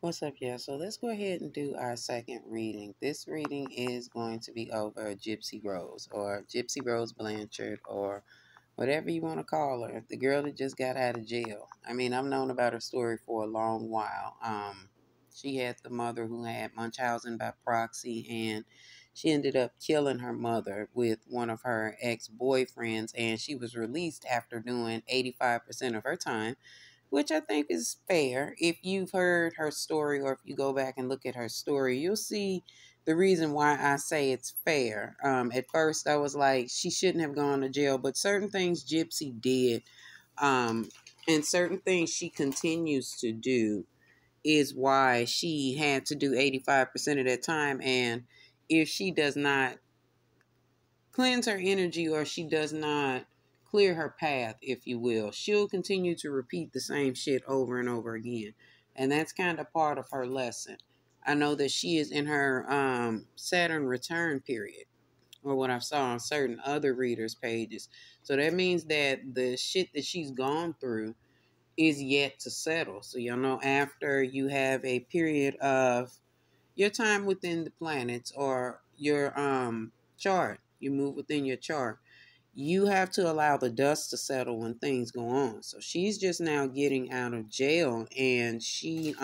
What's up, y'all? So let's go ahead and do our second reading. This reading is going to be over Gypsy Rose or Gypsy Rose Blanchard or whatever you want to call her. The girl that just got out of jail. I mean, I've known about her story for a long while. She had the mother who had Munchausen by proxy, and she ended up killing her mother with one of her ex-boyfriends, and she was released after doing 85% of her time, which I think is fair. If you've heard her story or if you go back and look at her story, you'll see the reason why I say it's fair. At first, I was like, she shouldn't have gone to jail, but certain things Gypsy did um, and certain things she continues to do is why she had to do 85% of that time. And if she does not cleanse her energy or she does not clear her path, if you will, she'll continue to repeat the same shit over and over again. And that's kind of part of her lesson. I know that she is in her Saturn return period, or what I saw on certain other readers' pages. So that means that the shit that she's gone through is yet to settle. So y'all know, after you have a period of your time within the planets or your chart, you move within your chart, you have to allow the dust to settle when things go on. So she's just now getting out of jail, and she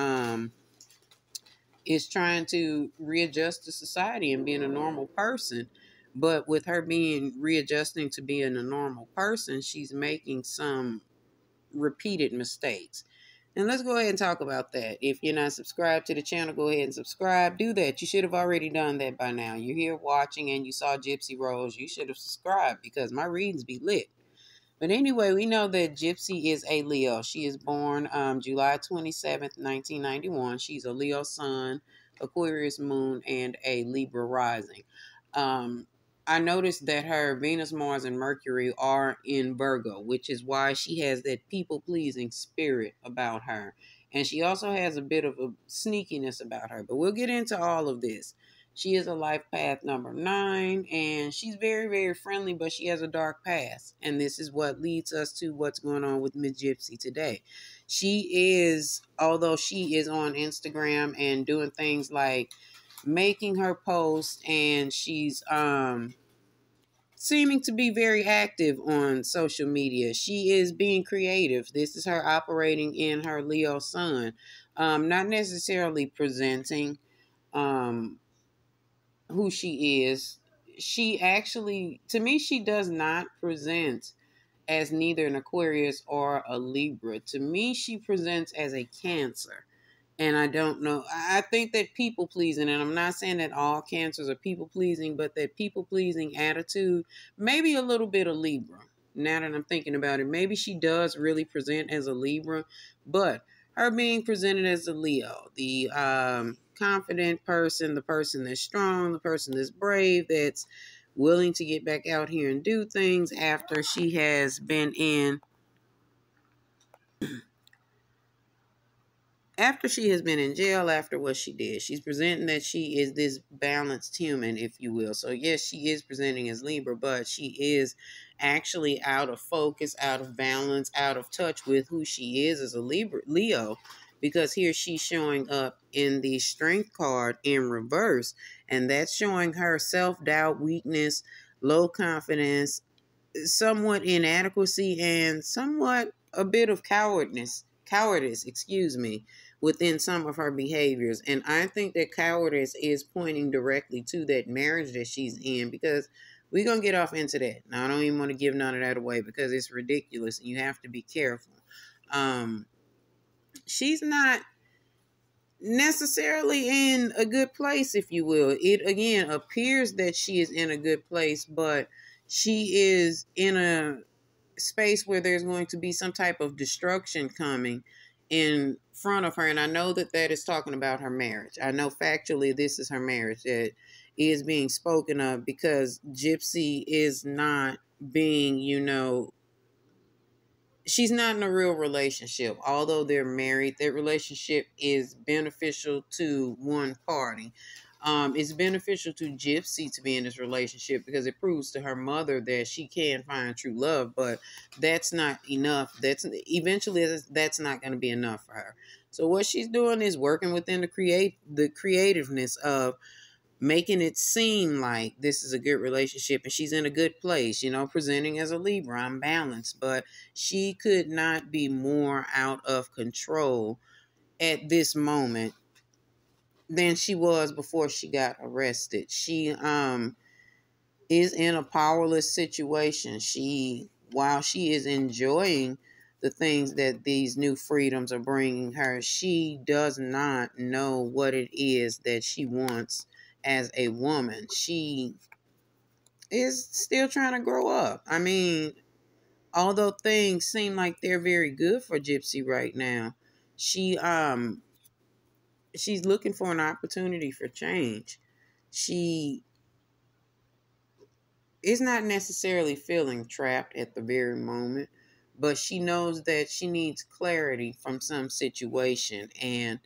is trying to readjust to society and being a normal person. But with her being readjusting to being a normal person, she's making some repeated mistakes. And let's go ahead and talk about that. If you're not subscribed to the channel, go ahead and subscribe. Do that. You should have already done that by now. You're here watching and you saw Gypsy Rose. You should have subscribed because my readings be lit. But anyway, we know that Gypsy is a Leo. She is born July 27th, 1991. She's a Leo sun, Aquarius moon, and a Libra rising. Um, I noticed that her Venus, Mars, and Mercury are in Virgo, which is why she has that people-pleasing spirit about her. And she also has a bit of a sneakiness about her. But we'll get into all of this. She is a life path number 9, and she's very, very friendly, but she has a dark past. And this is what leads us to what's going on with Miss Gypsy today. She is, although she is on Instagram and doing things like making her post, and she's seeming to be very active on social media. She is being creative. This is her operating in her Leo sun, not necessarily presenting who she is. She actually, to me, she does not present as neither an Aquarius or a Libra. To me, she presents as a Cancer. And I don't know. I think that people pleasing, and I'm not saying that all Cancers are people pleasing, but that people pleasing attitude, maybe a little bit of Libra. Now that I'm thinking about it, maybe she does really present as a Libra, but her being presented as a Leo, the confident person, the person that's strong, the person that's brave, that's willing to get back out here and do things after she has been in jail after what she did. She's presenting that she is this balanced human, if you will. So yes, she is presenting as Libra, but she is actually out of focus, out of balance, out of touch with who she is as a Leo, because here she's showing up in the Strength card in reverse, and that's showing her self-doubt, weakness, low confidence, somewhat inadequacy, and somewhat a bit of cowardice, excuse me, within some of her behaviors. And I think that cowardice is pointing directly to that marriage that she's in, because we're going to get off into that. Now, I don't even want to give none of that away because it's ridiculous and you have to be careful. She's not necessarily in a good place, if you will. It, again, appears that she is in a good place, but she is in a space where there's going to be some type of destruction coming in front of her. And I know that that is talking about her marriage. I know factually this is her marriage that is being spoken of, because Gypsy is not being, she's not in a real relationship. Although they're married, their relationship is beneficial to one party. It's beneficial to Gypsy to be in this relationship because it proves to her mother that she can find true love, but that's not enough. That's not going to be enough for her. So what she's doing is working within the creativeness of making it seem like this is a good relationship and she's in a good place, presenting as a Libra, I'm balanced, but she could not be more out of control at this moment than she was before she got arrested. She is in a powerless situation. While she is enjoying the things that these new freedoms are bringing her, she does not know what it is that she wants as a woman. She is still trying to grow up. I mean, although things seem like they're very good for Gypsy right now, she she's looking for an opportunity for change. She is not necessarily feeling trapped at the very moment, but she knows that she needs clarity from some situation, and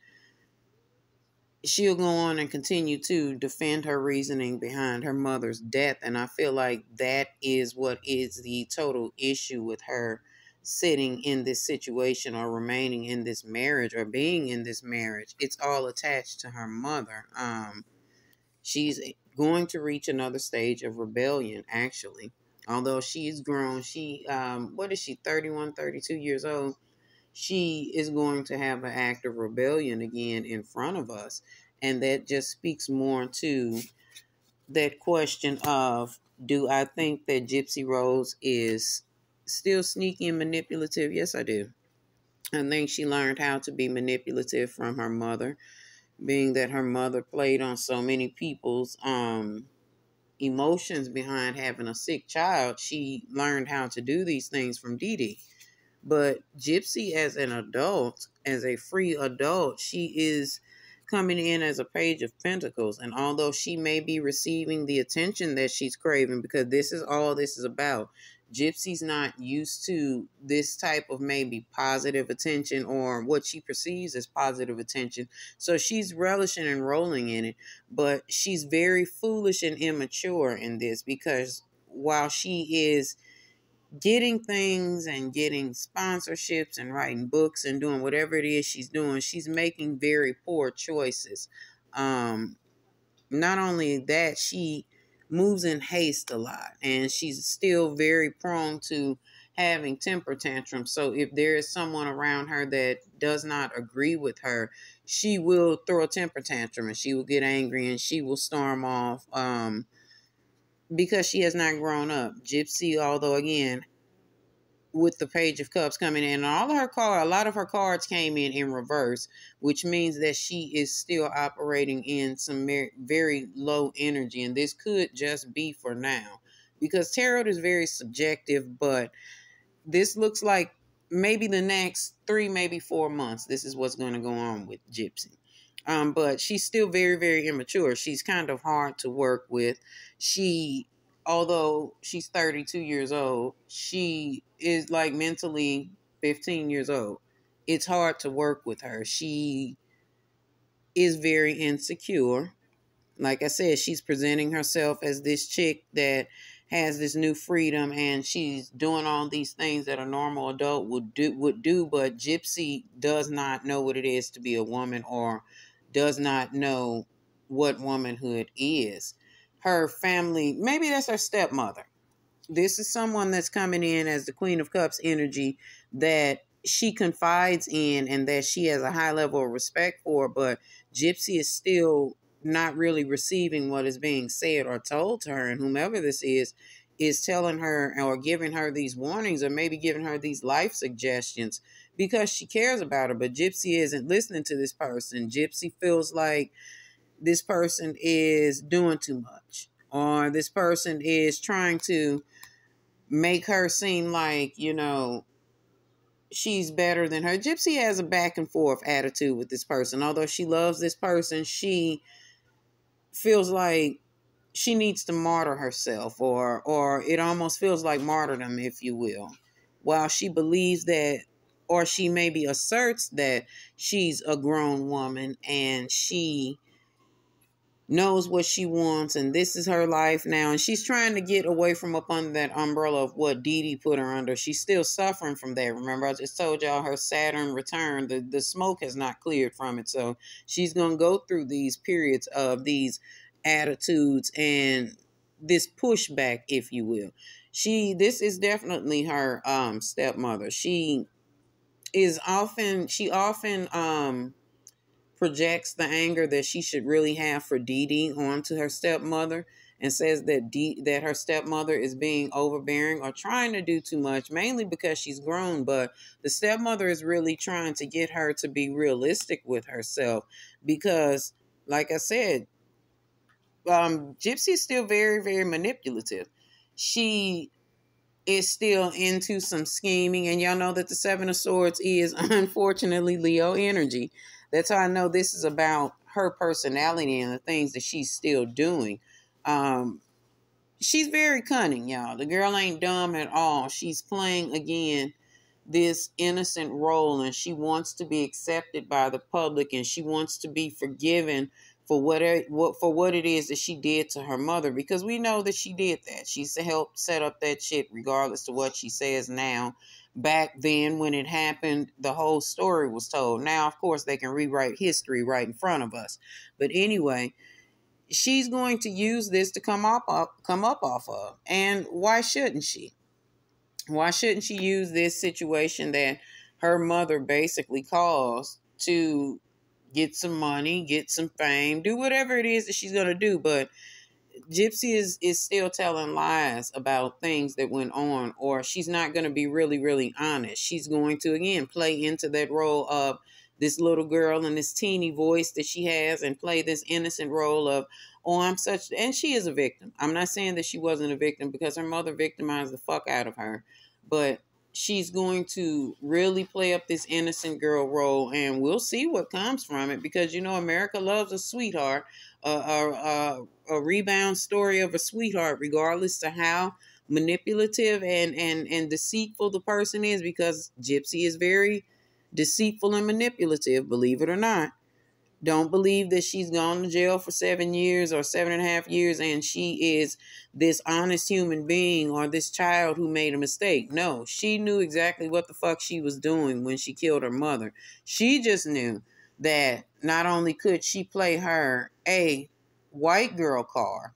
she'll go on and continue to defend her reasoning behind her mother's death. And I feel like that is what is the total issue with her sitting in this situation or remaining in this marriage or being in this marriage. It's all attached to her mother. She's going to reach another stage of rebellion, actually. Although she's grown, what is she, 31, 32 years old? She is going to have an act of rebellion again in front of us. And that just speaks more to that question of, do I think that Gypsy Rose is still sneaky and manipulative? Yes, I do. I think she learned how to be manipulative from her mother, being that her mother played on so many people's emotions behind having a sick child. She learned how to do these things from Dee Dee. But Gypsy, as an adult, as a free adult, she is coming in as a page of pentacles. And although she may be receiving the attention that she's craving, because this is all this is about, Gypsy's not used to this type of maybe positive attention or what she perceives as positive attention. So she's relishing and rolling in it. But she's very foolish and immature in this, because while she is getting things and getting sponsorships and writing books and doing whatever it is she's doing, she's making very poor choices. Not only that, she moves in haste a lot, and she's still very prone to having temper tantrums. So if there is someone around her that does not agree with her, she will throw a temper tantrum and she will get angry and she will storm off, because she has not grown up. Gypsy, although again, with the Page of Cups coming in, and a lot of her cards came in reverse, which means that she is still operating in some very low energy, and this could just be for now, because tarot is very subjective. But this looks like maybe the next 3, maybe 4 months, this is what's going to go on with Gypsy. But she's still very, very immature. She's kind of hard to work with. Although she's 32 years old, she is like mentally 15 years old. It's hard to work with her. She is very insecure. Like I said, she's presenting herself as this chick that has this new freedom, and she's doing all these things that a normal adult would do, but Gypsy does not know what it is to be a woman, or does not know what womanhood is. Her family, maybe that's her stepmother. This is someone that's coming in as the Queen of Cups energy that she confides in and that she has a high level of respect for, but Gypsy is still not really receiving what is being said or told to her. And whomever this is telling her or giving her these warnings, or maybe giving her these life suggestions because she cares about her. But Gypsy isn't listening to this person. Gypsy feels like this person is doing too much, or this person is trying to make her seem like, she's better than her. Gypsy has a back and forth attitude with this person. Although she loves this person, she feels like she needs to martyr herself, or it almost feels like martyrdom, if you will. While she believes that, or she maybe asserts that she's a grown woman and she knows what she wants, and this is her life now, and she's trying to get away from up under that umbrella of what Dee Dee put her under. She's still suffering from that. Remember, I just told y'all her Saturn return, the smoke has not cleared from it, so she's going to go through these periods of these attitudes and this pushback, if you will. This is definitely her stepmother. She often projects the anger that she should really have for Dee Dee onto her stepmother, and says that her stepmother is being overbearing or trying to do too much, mainly because she's grown. But the stepmother is really trying to get her to be realistic with herself, because, like I said, Gypsy's still very, very manipulative. She is still into some scheming, and y'all know that the Seven of Swords is unfortunately Leo energy. That's how I know this is about her personality and the things that she's still doing. Um, she's very cunning, y'all. The girl ain't dumb at all. She's playing, again, this innocent role, and she wants to be accepted by the public, and she wants to be forgiven for what it is that she did to her mother, because we know that she did that. She's helped set up that shit, regardless of what she says now. Back then, when it happened, the whole story was told. Now, of course, they can rewrite history right in front of us. But anyway, she's going to use this to come up off of. And why shouldn't she? Why shouldn't she use this situation that her mother basically caused to get some money, get some fame, do whatever it is that she's going to do? But Gypsy is still telling lies about things that went on, or she's not going to be really, really honest. She's going to, again, play into that role of this little girl and this teeny voice that she has, and play this innocent role of, oh, I'm such, and she is a victim. I'm not saying that she wasn't a victim, because her mother victimized the fuck out of her, but she's going to really play up this innocent girl role, and we'll see what comes from it, because, America loves a sweetheart, a rebound story of a sweetheart, regardless to how manipulative and deceitful the person is, because Gypsy is very deceitful and manipulative, believe it or not. Don't believe that she's gone to jail for 7 years or 7.5 years and she is this honest human being, or this child who made a mistake. No, she knew exactly what the fuck she was doing when she killed her mother. She just knew that not only could she play her a white girl card,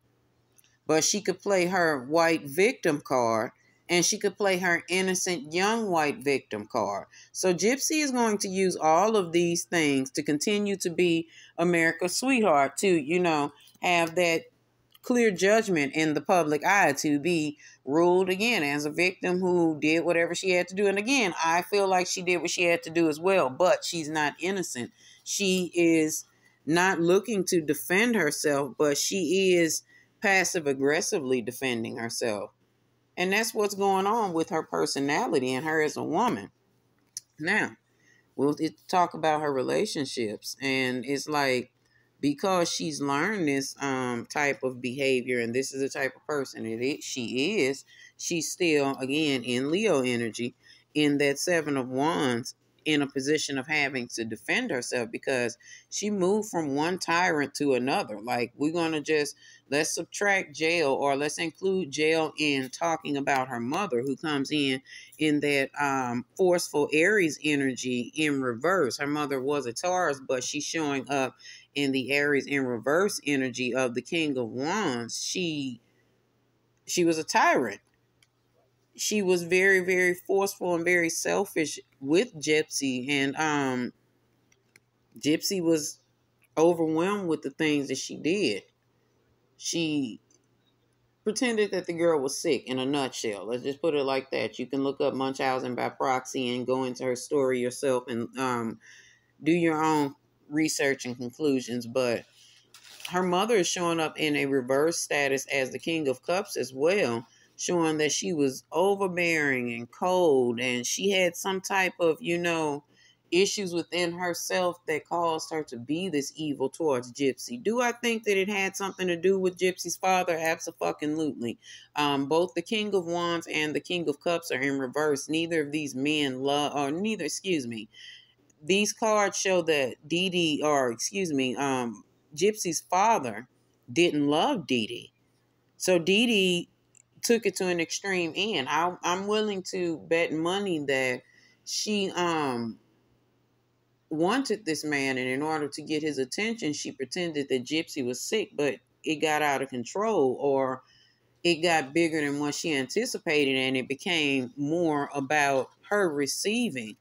but she could play her white victim card, and she could play her innocent young white victim card. So Gypsy is going to use all of these things to continue to be America's sweetheart, to, have that clear judgment in the public eye, to be ruled again as a victim who did whatever she had to do. And again, I feel like she did what she had to do as well, but she's not innocent. She is not looking to defend herself, but she is passive aggressively defending herself. And that's what's going on with her personality and her as a woman. Now, we'll talk about her relationships, and it's like, because she's learned this type of behavior, and this is the type of person she's still, again, in Leo energy, in that Seven of Wands, in a position of having to defend herself, because she moved from one tyrant to another. Like, we're going to let's subtract jail, or let's include jail in talking about her mother, who comes in that forceful Aries energy in reverse. Her mother was a Taurus, but she's showing up in the Aries in reverse energy of the King of Wands. She was a tyrant. She was very, very forceful and very selfish with Gypsy, and Gypsy was overwhelmed with the things that she did. She pretended that the girl was sick, in a nutshell. Let's just put it like that. You can look up Munchausen by proxy and go into her story yourself, and do your own research and conclusions. But her mother is showing up in a reverse status as the King of Cups as well, showing that she was overbearing and cold, and she had some type of, issues within herself that caused her to be this evil towards Gypsy. Do I think that it had something to do with Gypsy's father? Absolutely. Both the King of Wands and the King of Cups are in reverse. Neither of these men these cards show that Gypsy's father didn't love Dee Dee. So Dee Dee took it to an extreme end. I'm willing to bet money that she wanted this man, and in order to get his attention, she pretended that Gypsy was sick, but it got out of control, or it got bigger than what she anticipated, and it became more about her receiving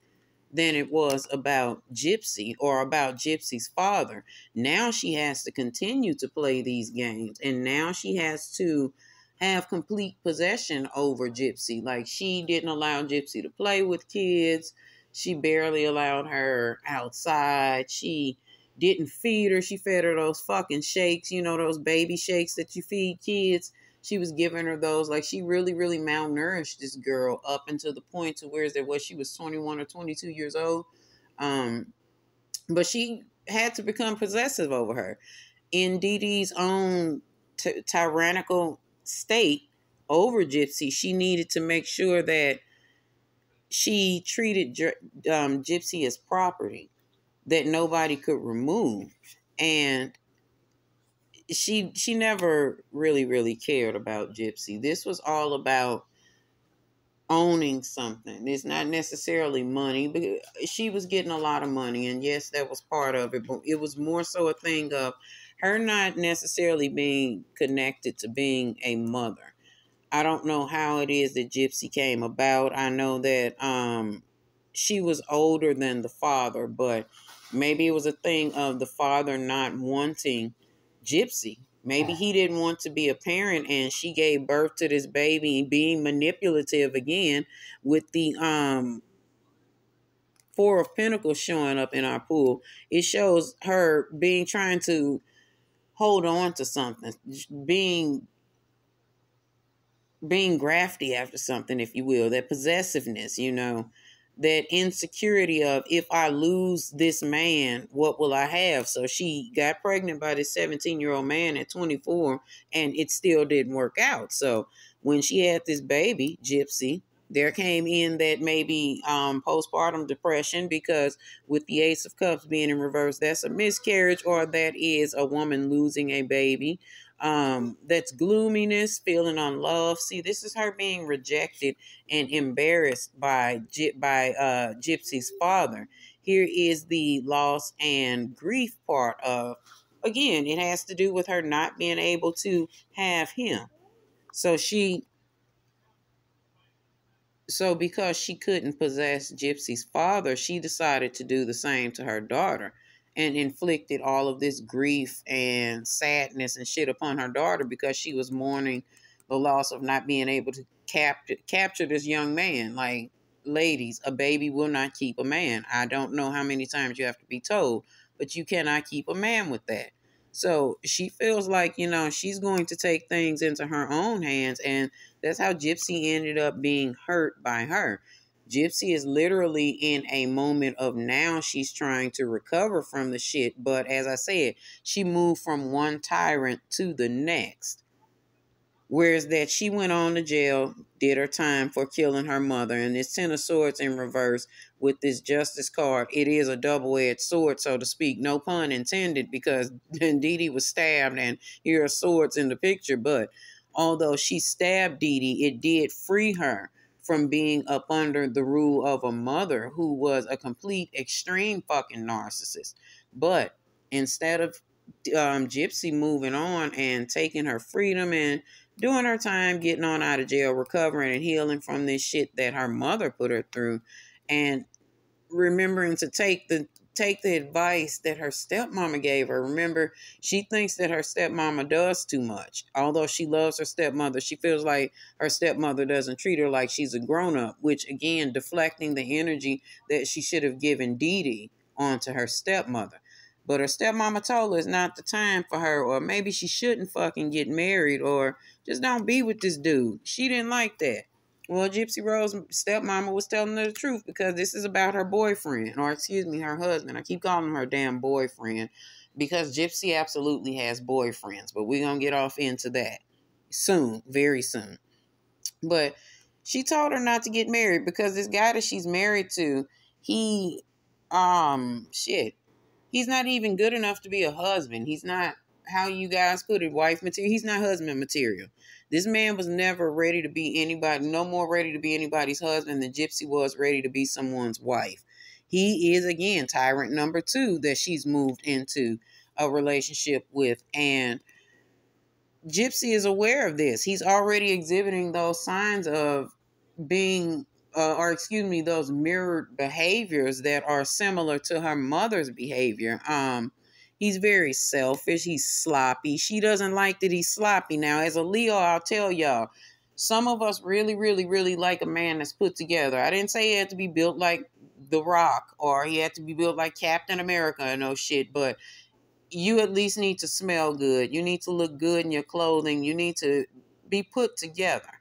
than it was about Gypsy or about Gypsy's father. Now she has to continue to play these games, and now she has to have complete possession over Gypsy. Like, she didn't allow Gypsy to play with kids. She barely allowed her outside. She didn't feed her. She fed her those fucking shakes, those baby shakes that you feed kids. She was giving her those. Like, she really, really malnourished this girl up until the point to where she was 21 or 22 years old. But she had to become possessive over her. In Dee Dee's own tyrannical state over Gypsy, she needed to make sure that she treated Gypsy as property that nobody could remove. And she never really cared about Gypsy. This was all about owning something. It's not necessarily money, but she was getting a lot of money, and yes, that was part of it, but it was more so a thing of her not necessarily being connected to being a mother. I don't know how it is that Gypsy came about. I know that she was older than the father, but maybe it was a thing of the father not wanting Gypsy. Maybe he didn't want to be a parent, and she gave birth to this baby, being manipulative again with the Four of Pentacles showing up in our pool. It shows her trying to hold on to something, being grafty after something, if you will, that possessiveness, that insecurity of, if I lose this man, what will I have? So she got pregnant by this 17-year-old man at 24, and it still didn't work out. So when she had this baby, Gypsy, there came in that maybe postpartum depression, because with the Ace of Cups being in reverse, that's a miscarriage, or that is a woman losing a baby. That's gloominess, feeling unloved. See, this is her being rejected and embarrassed by Gypsy's father. Here is the loss and grief part of, again, it has to do with her not being able to have him. So because she couldn't possess Gypsy's father, she decided to do the same to her daughter, and inflicted all of this grief and sadness and shit upon her daughter, because she was mourning the loss of not being able to capture this young man. Like, ladies, a baby will not keep a man. I don't know how many times you have to be told, but you cannot keep a man with that. So she feels like, she's going to take things into her own hands, and that's how Gypsy ended up being hurt by her. Gypsy is literally in a moment of, now she's trying to recover from the shit. But as I said, she moved from one tyrant to the next. Whereas that she went on to jail, did her time for killing her mother. And this Ten of Swords in reverse with this Justice card, it is a double-edged sword, so to speak. No pun intended, because Dee Dee was stabbed, and here are swords in the picture. But although she stabbed Dee Dee, it did free her from being up under the rule of a mother who was a complete extreme fucking narcissist. But instead of Gypsy moving on and taking her freedom and doing her time, getting on out of jail, recovering and healing from this shit that her mother put her through, and remembering to take the advice that her stepmama gave her. Remember, she thinks that her stepmama does too much. Although she loves her stepmother, she feels like her stepmother doesn't treat her like she's a grown-up, which, again, deflecting the energy that she should have given Dee Dee onto her stepmother. But her stepmama told her it's not the time for her, or maybe she shouldn't fucking get married, or just don't be with this dude. She didn't like that. Well, Gypsy Rose's stepmama was telling her the truth, because this is about her boyfriend, or excuse me, her husband. I keep calling him her damn boyfriend, because Gypsy absolutely has boyfriends, but we're going to get off into that soon, very soon. But she told her not to get married, because this guy that she's married to, he's not even good enough to be a husband. He's not how you guys put it, wife material. He's not husband material. This man was never ready to be anybody, no more ready to be anybody's husband than Gypsy was ready to be someone's wife. He is, again, tyrant number two that she's moved into a relationship with. And Gypsy is aware of this. He's already exhibiting those signs of being, or excuse me, those mirrored behaviors that are similar to her mother's behavior. He's very selfish. He's sloppy. She doesn't like that he's sloppy. Now, as a Leo, I'll tell y'all, some of us really, really, really like a man that's put together. I didn't say he had to be built like The Rock or he had to be built like Captain America and no shit, but you at least need to smell good. You need to look good in your clothing. You need to be put together.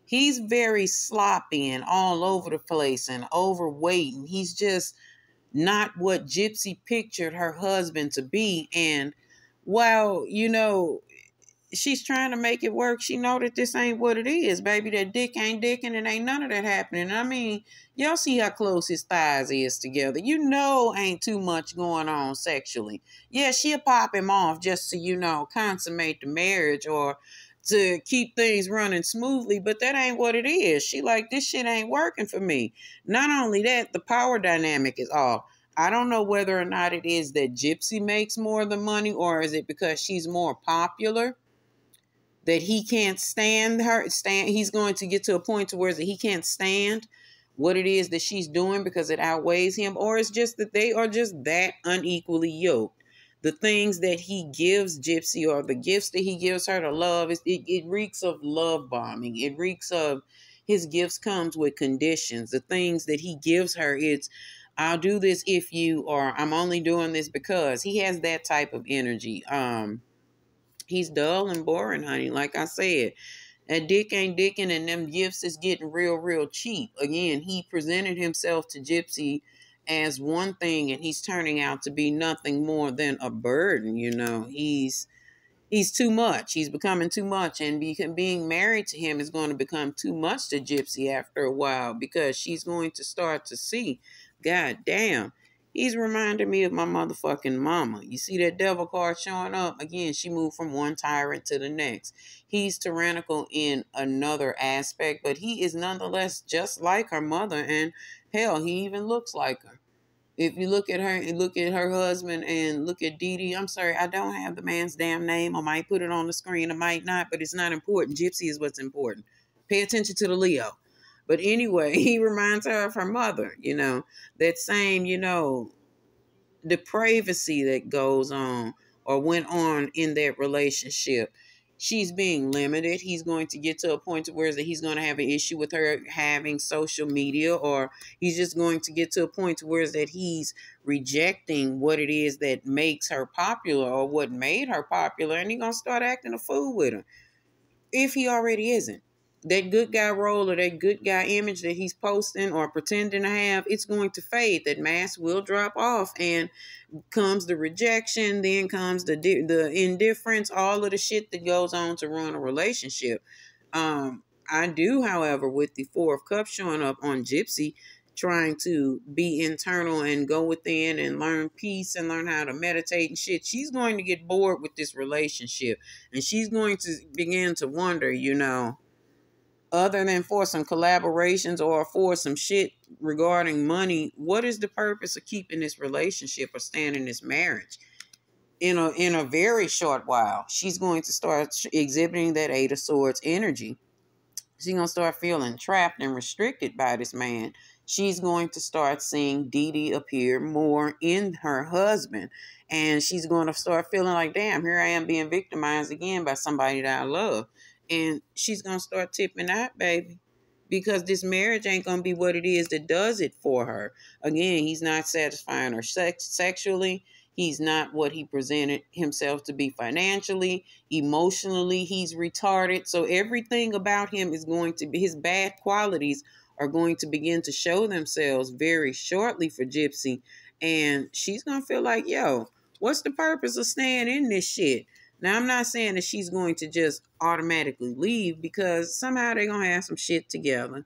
He's very sloppy and all over the place and overweight. And he's just not what Gypsy pictured her husband to be. And while, she's trying to make it work, she know that this ain't what it is, baby. That dick ain't dicking and ain't none of that happening. I mean, y'all see how close his thighs is together. Ain't too much going on sexually. Yeah, she'll pop him off just to, consummate the marriage or to keep things running smoothly, but that ain't what it is. She like, this shit ain't working for me. Not only that, the power dynamic is off. I don't know whether or not it is that Gypsy makes more of the money or is it because she's more popular that he can't stand her. He's going to get to a point to where he can't stand what it is that she's doing because it outweighs him, or it's just that they are just that unequally yoked. The things that he gives Gypsy or the gifts that he gives her to love, it reeks of love bombing. It reeks of his gifts comes with conditions. The things that he gives her, it's I'll do this if you, or I'm only doing this because. He has that type of energy. He's dull and boring, honey. Like I said, that dick ain't dicking and them gifts is getting real, real cheap. Again, he presented himself to Gypsy as one thing and he's turning out to be nothing more than a burden. He's too much. He's becoming too much, and being married to him is going to become too much to Gypsy after a while because she's going to start to see, God damn, he's reminding me of my motherfucking mama. You see that devil card showing up? Again, she moved from one tyrant to the next. He's tyrannical in another aspect, but he is nonetheless just like her mother, and hell, he even looks like her. If you look at her and look at her husband and look at Dee Dee, I'm sorry, I don't have the man's damn name. I might put it on the screen, I might not, but it's not important. Gypsy is what's important. Pay attention to the Leo. But anyway, he reminds her of her mother, that same, depravity that goes on or went on in that relationship. She's being limited. He's going to get to a point to where that he's going to have an issue with her having social media, or he's just going to get to a point to where that he's rejecting what it is that makes her popular or what made her popular, and he's going to start acting a fool with her if he already isn't. That good guy role or that good guy image that he's posting or pretending to have, it's going to fade. That mask will drop off, and comes the rejection, then comes the indifference, all of the shit that goes on to ruin a relationship. I do, however, with the Four of Cups showing up on Gypsy, trying to be internal and go within and learn peace and learn how to meditate and shit, she's going to get bored with this relationship, and she's going to begin to wonder, other than for some collaborations or for some shit regarding money, what is the purpose of keeping this relationship or staying in this marriage? In a very short while, she's going to start exhibiting that Eight of Swords energy. She's going to start feeling trapped and restricted by this man. She's going to start seeing Dee Dee appear more in her husband. And she's going to start feeling like, damn, here I am being victimized again by somebody that I love. And she's going to start tipping out, baby, because this marriage ain't going to be what it is that does it for her. Again, he's not satisfying her sexually. He's not what he presented himself to be financially. Emotionally, he's retarded. So everything about him is going to be, his bad qualities are going to begin to show themselves very shortly for Gypsy. And she's going to feel like, yo, what's the purpose of staying in this shit? Now, I'm not saying that she's going to just automatically leave, because somehow they're going to have some shit together.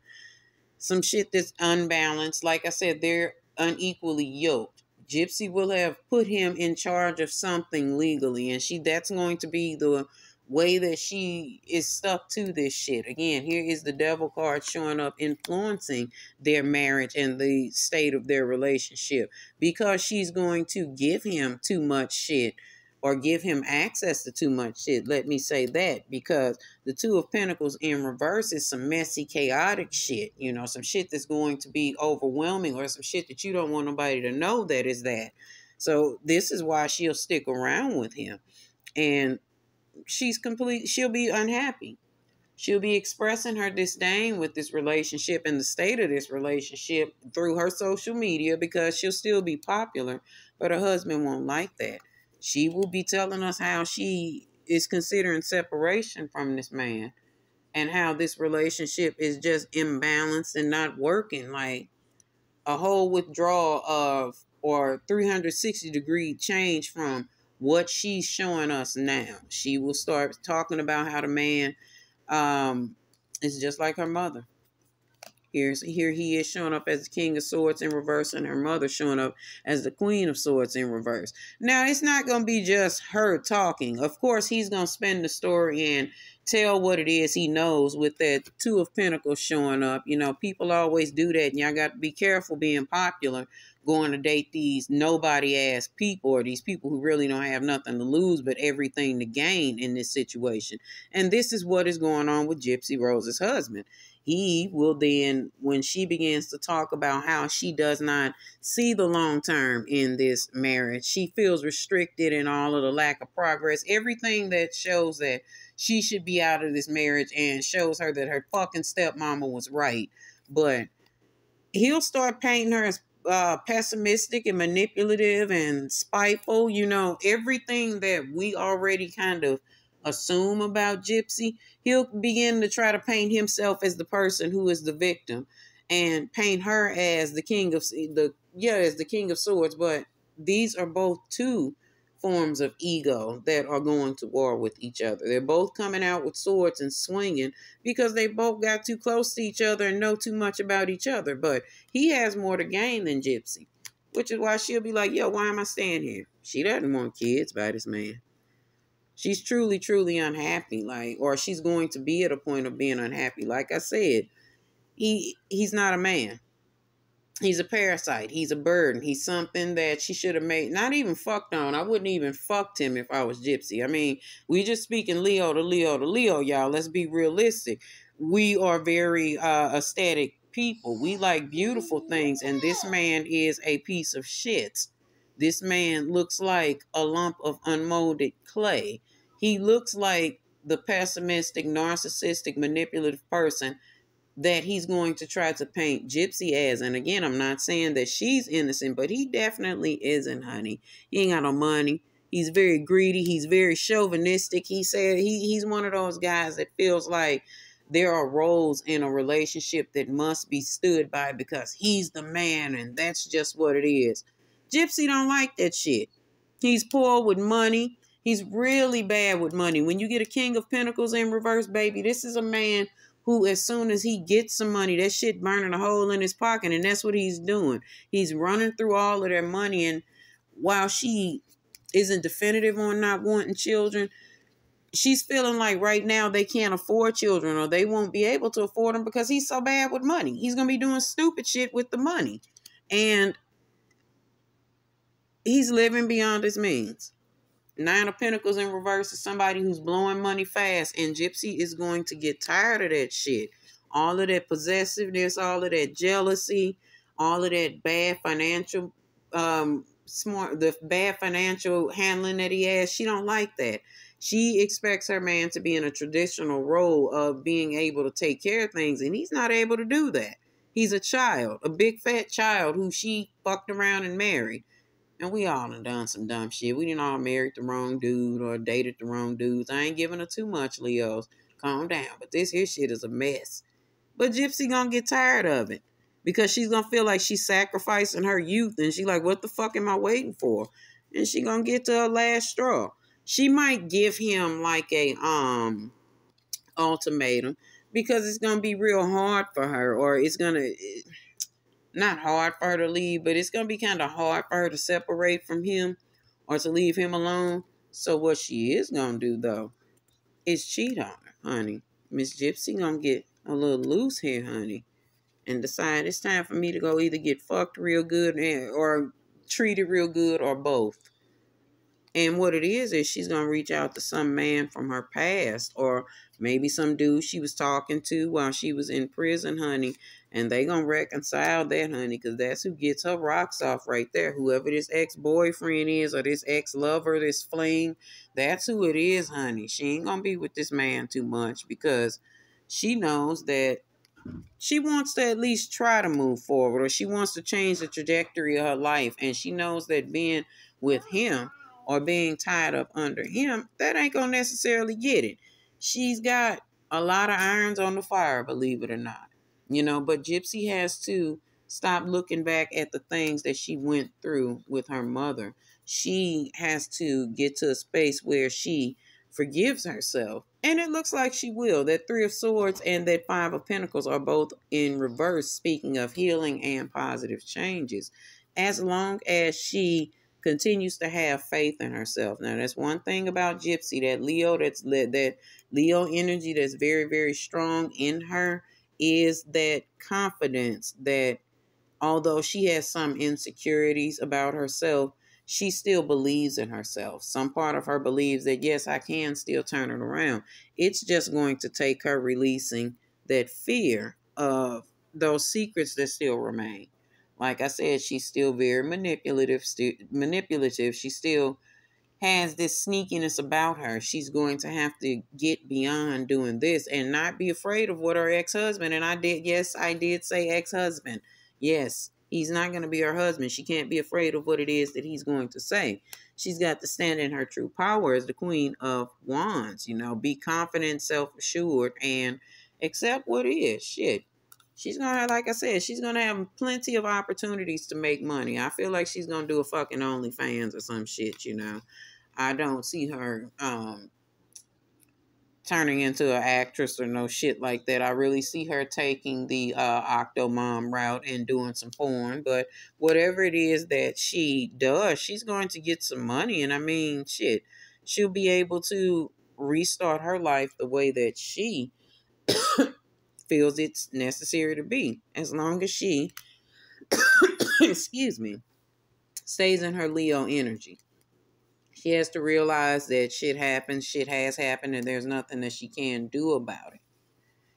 Some shit that's unbalanced. Like I said, they're unequally yoked. Gypsy will have put him in charge of something legally, and that's going to be the way that she is stuck to this shit. Again, here is the devil card showing up, influencing their marriage and the state of their relationship, because she's going to give him too much shit, or give him access to too much shit. Let me say that, because the Two of Pentacles in reverse is some messy, chaotic shit. You know, some shit that's going to be overwhelming, or some shit that you don't want nobody to know that is that. So this is why she'll stick around with him. And she'll be unhappy. She'll be expressing her disdain with this relationship and the state of this relationship through her social media, because she'll still be popular, but her husband won't like that. She will be telling us how she is considering separation from this man, and how this relationship is just imbalanced and not working. Like a whole withdrawal of, or 360-degree change from what she's showing us now. She will start talking about how the man is just like her mother. Here he is showing up as the King of Swords in reverse, and her mother showing up as the Queen of Swords in reverse. Now, it's not going to be just her talking. Of course, he's going to spin the story and tell what it is he knows with that Two of Pentacles showing up. You know, people always do that, and y'all got to be careful being popular, going to date these nobody-ass people, or these people who really don't have nothing to lose but everything to gain in this situation. And this is what is going on with Gypsy Rose's husband. He will then, when she begins to talk about how she does not see the long term in this marriage, she feels restricted, and all of the lack of progress, everything that shows that she should be out of this marriage, and shows her that her fucking stepmama was right. But he'll start painting her as pessimistic and manipulative and spiteful. You know, everything that we already kind of assume about Gypsy, he'll begin to try to paint himself as the person who is the victim, and paint her as the as the King of Swords. But these are both two forms of ego that are going to war with each other. They're both coming out with swords and swinging, because they both got too close to each other and know too much about each other. But he has more to gain than Gypsy, which is why she'll be like, yo, why am I staying here? She doesn't want kids by this man. She's truly, truly unhappy, or she's going to be at a point of being unhappy. Like I said, he's not a man. He's a parasite. He's a burden. He's something that she should have made, not even fucked on. I wouldn't even fucked him if I was Gypsy. I mean, we just speaking Leo to Leo to Leo, y'all. Let's be realistic. We are very aesthetic people. We like beautiful things, and this man is a piece of shit. This man looks like a lump of unmolded clay. He looks like the pessimistic, narcissistic, manipulative person that he's going to try to paint Gypsy as. And again, I'm not saying that she's innocent, but he definitely isn't, honey. He ain't got no money. He's very greedy. He's very chauvinistic. He said he's one of those guys that feels like there are roles in a relationship that must be stood by because he's the man, and that's just what it is. Gypsy don't like that shit. He's poor with money. He's really bad with money. When you get a King of Pentacles in reverse, baby, this is a man who, as soon as he gets some money, that shit burning a hole in his pocket, and that's what he's doing. He's running through all of their money, and while she isn't definitive on not wanting children, she's feeling like right now they can't afford children, or they won't be able to afford them because he's so bad with money. He's going to be doing stupid shit with the money, and he's living beyond his means. Nine of Pentacles in reverse is somebody who's blowing money fast, and Gypsy is going to get tired of that shit. All of that possessiveness, all of that jealousy, all of that bad financial, the bad financial handling that he has. She don't like that. She expects her man to be in a traditional role of being able to take care of things, and he's not able to do that. He's a child, a big fat child who she fucked around and married. And we all done some dumb shit. We didn't all married the wrong dude or dated the wrong dudes. I ain't giving her too much, Leos. Calm down. But this here shit is a mess. But Gypsy gonna get tired of it, because she's gonna feel like she's sacrificing her youth. And she like, what the fuck am I waiting for? And she gonna get to her last straw. She might give him like a ultimatum, because it's gonna be real hard for her, or it's gonna... not hard for her to leave, but it's going to be kind of hard for her to separate from him or to leave him alone. So what she is going to do, though, is cheat on her, honey. Miss Gypsy going to get a little loose here, honey, and decide it's time for me to go either get fucked real good or treated real good or both. And what it is she's going to reach out to some man from her past or maybe some dude she was talking to while she was in prison, honey. And they going to reconcile that, honey, because that's who gets her rocks off right there. Whoever this ex-boyfriend is or this ex-lover, this fling, that's who it is, honey. She ain't going to be with this man too much because she knows that she wants to at least try to move forward or she wants to change the trajectory of her life. And she knows that being with him or being tied up under him, that ain't going to necessarily get it. She's got a lot of irons on the fire, believe it or not. But Gypsy has to stop looking back at the things that she went through with her mother. She has to get to a space where she forgives herself. And it looks like she will. That Three of Swords and that Five of Pentacles are both in reverse, speaking of healing and positive changes. As long as she continues to have faith in herself. Now, that's one thing about Gypsy, that Leo energy that's very, very strong in her is that confidence that although she has some insecurities about herself, she still believes in herself. Some part of her believes that, yes, I can still turn it around. It's just going to take her releasing that fear of those secrets that still remain. Like I said, she's still very manipulative. She still has this sneakiness about her. She's going to have to get beyond doing this and not be afraid of what her ex-husband, and I did say ex-husband. Yes, he's not going to be her husband. She can't be afraid of what it is that he's going to say. She's got to stand in her true power as the Queen of Wands, be confident, self-assured, and accept what is. Shit. She's going to, like I said, she's going to have plenty of opportunities to make money. I feel like she's going to do a fucking OnlyFans or some shit, I don't see her turning into an actress or no shit like that. I really see her taking the Octomom route and doing some porn. But whatever it is that she does, she's going to get some money. And I mean, shit, she'll be able to restart her life the way that she feels it's necessary to be. As long as she, excuse me, stays in her Leo energy. She has to realize that shit happens, shit has happened, and there's nothing that she can do about it.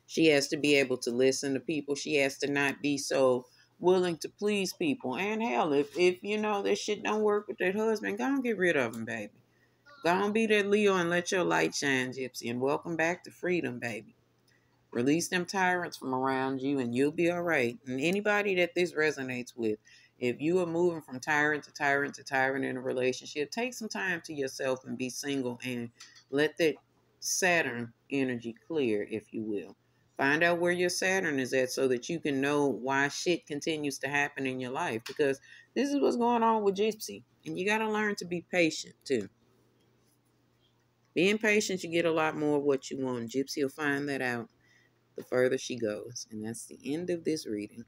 She has to be able to listen to people. She has to not be so willing to please people. And hell, if this shit don't work with that husband, go and get rid of him, baby. Go on, be that Leo and let your light shine, Gypsy. And welcome back to freedom, baby. Release them tyrants from around you and you'll be all right. And anybody that this resonates with, if you are moving from tyrant to tyrant to tyrant in a relationship, take some time to yourself and be single and let that Saturn energy clear, if you will. Find out where your Saturn is at so that you can know why shit continues to happen in your life. Because this is what's going on with Gypsy. And you got to learn to be patient, too. Being patient, you get a lot more of what you want. Gypsy will find that out the further she goes. And that's the end of this reading.